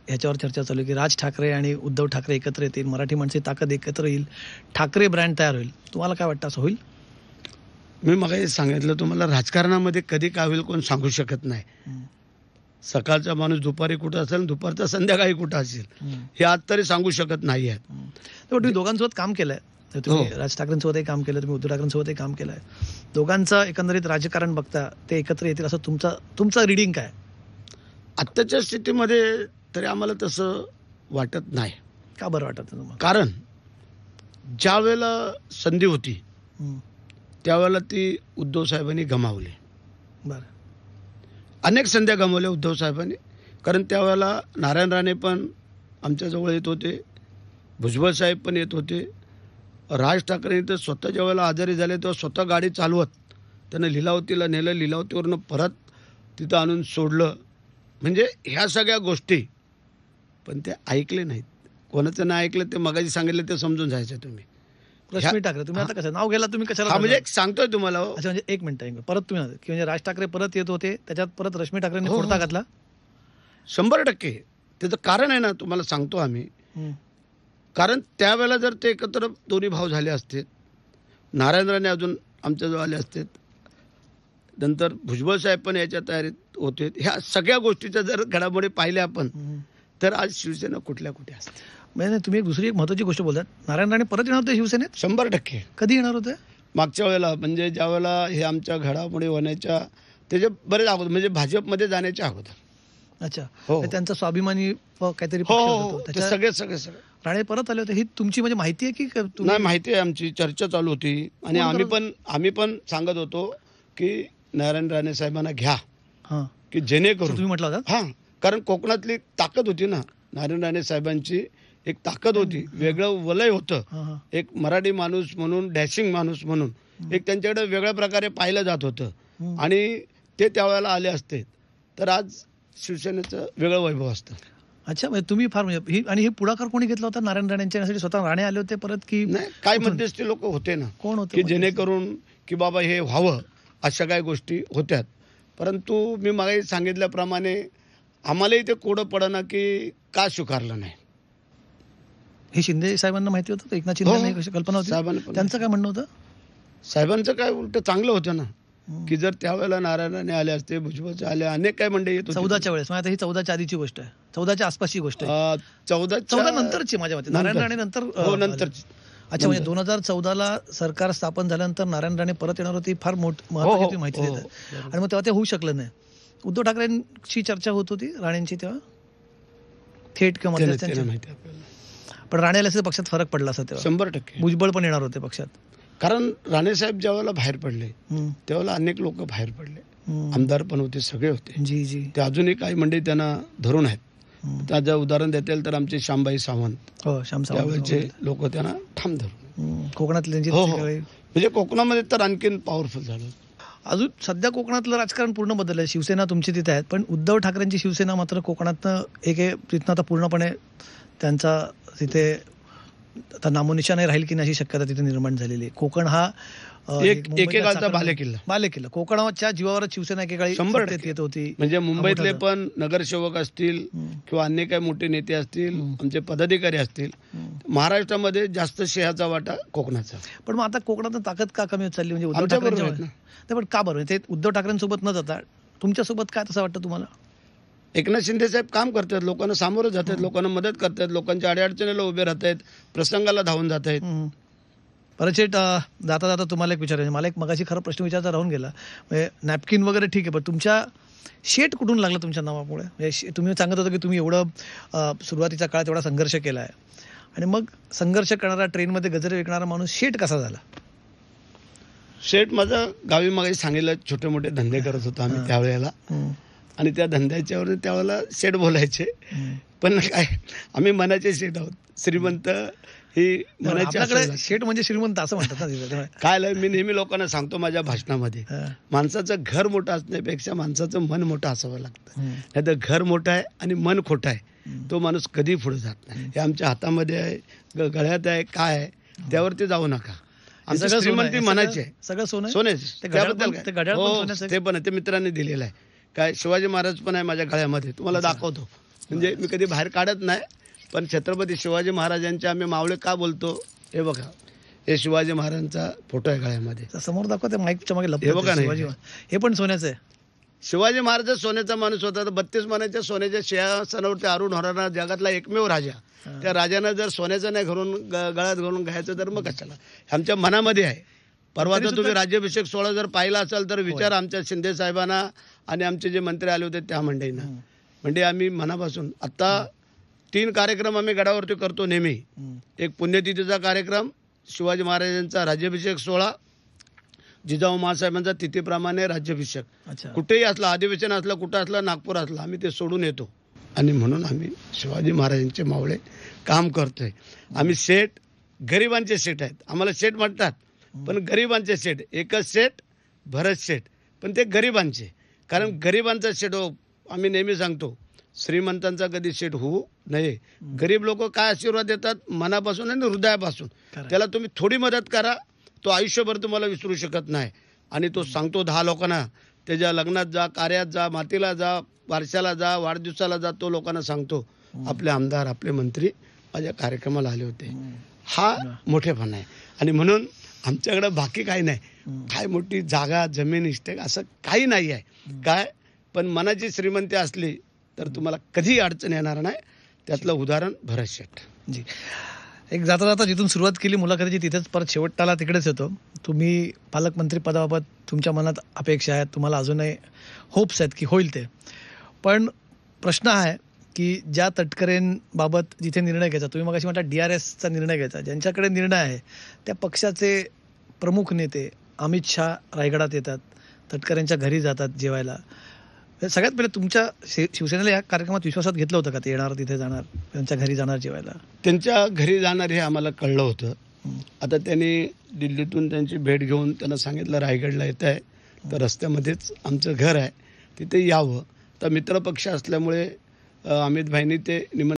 ह्याच्यावर चर्चा चालू आहे की राज ठाकरे आणि उद्धव ठाकरे एकत्र येतील, मराठी माणसे ताकद एकत्र येईल, ठाकरे ब्रँड तयार होईल. तुम्हाला काय वाटतं, असं होईल? मी मगाशी सांगितलं तुम्हाला, राजकारणामध्ये कधी काय होईल कोण सांगू शकत नाही. सकाळचा माणूस दुपारी कुठं असेल, दुपारचा संध्याकाळी कुठं असेल, हे आज तरी सांगू शकत नाही आहेत. तुम्ही दोघांसोबत काम केलंय, तुम्ही राज ठाकरेंसोबतही काम केलं, तुम्ही उद्धव ठाकरेंसोबतही काम केलंय. दोघांचं एकंदरीत राजकारण बघता ते एकत्र येतील असं तुमचं रिडिंग काय? आत्ताच्या स्थितीमध्ये तरी आम्हाला तसं वाटत नाही. का बरं वाटत तुम्हाला? कारण ज्या वेळेला संधी होती त्यावेळेला ती उद्धव साहेबांनी गमावली. बरं. अनेक संध्या गमावल्या उद्धव साहेबांनी. कारण त्यावेळेला नारायण राणे पण आमच्याजवळ येत होते, भुजबळ साहेब पण येत होते. राज ठाकरे तर स्वतः ज्या वेळेला आजारी झाले तेव्हा स्वतः गाडी चालवत त्यानं लिलावतीला नेलं, लिलावतीवरनं परत तिथं आणून सोडलं. म्हणजे ह्या सगळ्या गोष्टी पण ते ऐकले नाहीत. कोणाचं नाही ऐकलं ते मगाशी सांगितलं ते समजून जायचं तुम्ही. रश्मी ठाकरे तुम्ही आता कसं नाव घ्यायला, तुम्ही कशाला? म्हणजे सांगतोय तुम्हाला. अच्छा, म्हणजे एक मिनिट परत तुम्ही की म्हणजे राज ठाकरे परत येत होते, त्याच्यात परत रश्मी ठाकरेंनी खोडता घातला. 100% त्याचं कारण आहे ना, तुम्हाला सांगतो आम्ही. कारण त्यावेळेला जर ते एकत्र दोन्ही भाऊ झाले असते, नारायण राणे अजून आमच्याजवळ आले असते, नंतर भुजबळ साहेब पण याच्या तयारीत होते. ह्या सगळ्या गोष्टीच्या जर घडामोडी पाहिल्या आपण तर आज शिवसेना कुठल्या कुठे असते. म्हणजे तुम्ही दुसरी एक महत्वाची गोष्ट बोलतात, नारायण राणे परत येणार होते शिवसेनेत? 100%. कधी येणार होते? मागच्या वेळेला, म्हणजे ज्या वेळेला हे आमच्या घडामोडी होण्याच्या त्याच्या बरेच अगोदर, म्हणजे भाजपमध्ये जाण्याच्या अगोदर. अच्छा. त्यांचा स्वाभिमानी काहीतरी सगळे राणे परत आले होते. ही तुमची म्हणजे माहिती आहे की नाही? माहिती आहे, आमची चर्चा चालू होती आणि आम्ही पण सांगत होतो की नारायण राणे साहेबांना घ्या, की जेणेकरून तुम्ही म्हटलं होतं. कारण कोकणातली ताकद होती ना, नारायण राणे साहेबांची एक ताकद होती, वेगळं वलय होतं. एक मराठी माणूस म्हणून, डॅशिंग माणूस म्हणून एक त्यांच्याकडे वेगळ्या प्रकारे पाहिलं जात होतं आणि ते त्यावेळेला आले असते तर आज शिवसेनेचं वेगळं वैभव असतं. अच्छा, म्हणजे तुम्ही फार म्हणजे आणि हे पुढाकार कोणी घेतला होता नारायण राणेंच्यासाठी? स्वतः राणे आले होते परत की नाही? काही मध्यस्थी लोक होते ना, कोण होते की जेणेकरून की बाबा हे व्हावं, अशा काही गोष्टी होत्यात. परंतु मी मागे सांगितल्याप्रमाणे आम्हालाही ते कोडं पडना की का स्वीकारलं नाही. हे शिंदे साहेबांना माहिती होतं, एकनाथ शिंदे कशी कल्पना होती साहेबांना? त्यांचं काय म्हणणं होतं? साहेबांचं काय उलट चांगलं होतं ना, की जर त्यावेळेला नारायणाने आले असते, भुजबळचे आले, अनेक काही मंडळी येत होते. 14च्या वेळेस, आता ही 14च्या आधीची गोष्ट आहे, 14च्या आसपासची गोष्ट आहे. 14 नंतरची माझ्या मते, नारायण राणे नंतर. नंतरची. अच्छा, म्हणजे 2014ला सरकार स्थापन झाल्यानंतर नारायण राणे परत येणार होती, फार महत्त्वाची माहिती देतात. आणि मग तेव्हा ते होऊ शकलं नाही. उद्धव ठाकरेंची चर्चा होत होती राणेंची तेव्हा, थेट किंवा मध्यस्थांची. पण राणे आल्यास पक्षात फरक पडला असं तेव्हा? 100%. भुजबळ पण येणार होते पक्षात. कारण राणेसाहेब ज्यावेळेला बाहेर पडले त्यावेळेला अनेक लोक बाहेर पडले, आमदार पण होते, सगळे होते. जी जी. ते अजूनही काही मंडळी त्यांना धरून आहेत. त्याचं उदाहरण देता येईल तर आमचे श्यामबाई सावंत, त्यावेळेचे लोक त्यांना ठाम धरून. कोकणातले म्हणजे कोकणामध्ये तर आणखीन पॉवरफुल झालं. अजून सध्या कोकणातलं राजकारण पूर्ण बदललंय. शिवसेना तुमची तिथे आहेत, पण उद्धव ठाकरेंची शिवसेना मात्र कोकणातनं तिथनं आता पूर्णपणे त्यांचा तिथे आता नामोनिशाने राहील की नाही अशी शक्यता तिथे निर्माण झालेली आहे. कोकण हा एकेकाळचा बालेकिल्ला. कोकणाच्या जीवावरच शिवसेना एकेकाळी 100% येत होती. म्हणजे मुंबईतले पण नगरसेवक असतील किंवा अन्य काही मोठे नेते असतील, आमचे पदाधिकारी असतील, महाराष्ट्रामध्ये जास्त शेहाचा वाटा कोकणाचा. पण मग आता कोकणात ताकद का कमी होत चालली? म्हणजे उद्धव ठाकरे पण का बरं ते उद्धव ठाकरेंसोबत न जाता तुमच्यासोबत काय तसं वाटतं तुम्हाला? एकनाथ शिंदे साहेब काम करतात, लोकांना सामोरं जात आहेत, लोकांना मदत करतात, लोकांच्या अडीअडचणीला उभे राहत आहेत, प्रसंगाला धावून जात आहेत. परत जाता जाता तुम्हाला एक विचारायचं, मला एक मगाशी खरं प्रश्न विचारायचा राहून गेला. म्हणजे नॅपकिन वगैरे ठीक आहे, पण तुमच्या शेट कुठून लागला तुमच्या नावामुळे? म्हणजे तुम्ही सांगत होता की तुम्ही एवढं सुरुवातीच्या काळात एवढा संघर्ष केला आहे, आणि मग संघर्ष करणारा, ट्रेनमध्ये गजरे विकणारा माणूस शेट कसा झाला? शेट माझा गावी मागे सांगितलं, छोटे मोठे धंदे करत होतो आम्ही त्यावेळेला, आणि त्या धंद्याच्यावर त्यावेळेला शेठ बोलायचे. पण काय, आम्ही मनाचे शेठ आहोत, श्रीमंत ही मनाची. शेठ म्हणजे श्रीमंत असं म्हणतात ना. काय मी नेहमी लोकांना सांगतो माझ्या भाषणामध्ये, माणसाचं घर मोठं असण्यापेक्षा माणसाचं मन मोठं असावं लागतं. नाही तर घर मोठं आहे आणि मन खोटं आहे, तो माणूस कधी पुढे जात नाही. हे आमच्या हातामध्ये आहे, गळ्यात आहे, काय आहे त्यावरती जाऊ नका. आमचं श्रीमंती मनाची आहे, सगळं सोने. त्याबद्दल ते पण ते मित्रांनी दिलेलं आहे. काय शिवाजी महाराज पण आहे माझ्या गळ्यामध्ये, तुम्हाला दाखवतो. म्हणजे मी कधी बाहेर काढत नाही, पण छत्रपती शिवाजी महाराजांचे आम्ही मावळे का बोलतो, हे बघा, हे शिवाजी महाराजांचा फोटो आहे गळ्यामध्ये. समोर दाखवा, ते माईकच्या मागे हे लपलं बघा नाही. शिवाजी हे पण सोन्याचं आहे. शिवाजी महाराज सोन्याचा माणूस होता. तर 32 मानाच्या सोन्याच्या सिंहासनावरती अरुण होणारा जगातला एकमेव राजा. त्या राजानं जर सोन्याचं नाही घालून गळ्यात घालून घ्यायचं तर मग कशाला, आमच्या मनामध्ये आहे. परवाचा तुम्ही राज्याभिषेक सोहळा जर पाहिला असाल तर विचार आमच्या शिंदे साहेबांना आणि आमचे जे मंत्री आले होते त्या मंडळींना. म्हणजे आम्ही मनापासून आता 3 कार्यक्रम आम्ही गडावरती करतो नेहमी. एक पुण्यतिथीचा कार्यक्रम, शिवाजी महाराजांचा राज्याभिषेक सोहळा, जिजाऊ महासाहेबांचा तिथीप्रमाणे राज्याभिषेक. कुठेही असला, अधिवेशन असलं, कुठं असलं, नागपूर असलं, आम्ही ते सोडून येतो. आणि म्हणून आम्ही शिवाजी महाराजांचे मावळे काम करतोय. आम्ही सेठ, गरिबांचे सेठ आहेत. आम्हाला सेठ म्हणतात, पण गरिबांचे सेठ. एकच सेठ भरत सेठ, पण ते गरिबांचे. कारण गरिबांचा सेठ हो, आम्ही नेहमी सांगतो, श्रीमंतांचा कधी सेठ होऊ नये. गरीब लोक काय आशीर्वाद देतात, मनापासून आणि हृदयापासून. त्याला तुम्ही थोडी मदत करा, तो आयुष्यभर तुम्हाला विसरू शकत नाही. आणि तो सांगतो 10 लोकांना, त्याच्या लग्नात जा, कार्यात जा, मातीला जा, बारशाला जा, वाढदिवसाला जा, तो लोकांना सांगतो आपले आमदार, आपले मंत्री माझ्या कार्यक्रमाला आले होते. हा मोठेपणा आहे. आणि म्हणून आमच्याकडे बाकी काही नाही, काय मोठी जागा, जमीन, इष्टेक असं काही नाही आहे. काय पण मनाची श्रीमंती असली तर तुम्हाला कधी अडचण येणार नाही. त्यातलं उदाहरण भरत शेठ जी. एक जाता जाता जिथून सुरुवात केली मुलाखतीची तिथेच परत शेवटाला तिकडेच येतो. तुम्ही पालकमंत्री पदाबाबत तुमच्या मनात अपेक्षा आहेत, तुम्हाला अजूनही होप्स आहेत की होईल ते. पण प्रश्न हा आहे की ज्या तटकरेंबाबत जिथे निर्णय घ्यायचा, तुम्ही मगाशी म्हटला DRSचा निर्णय घ्यायचा, ज्यांच्याकडे निर्णय आहे त्या पक्षाचे प्रमुख नेते अमित शहा रायगडात येतात, तटकरेंच्या घरी जातात जेवायला. सगळ्यात पहिले तुमच्या शिवसेनेला या कार्यक्रमात विश्वासात घेतलं होतं का ते येणार, तिथे जाणार, त्यांच्या घरी जाणार जेवायला? त्यांच्या घरी जाणार हे आम्हाला कळलं होतं. आता त्यांनी दिल्लीतून त्यांची भेट घेऊन त्यांना सांगितलं रायगडला येत आहे तर रस्त्यामध्येच आमचं घर आहे, तिथे यावं. तर मित्रपक्ष असल्यामुळे अमित भाईंनी ते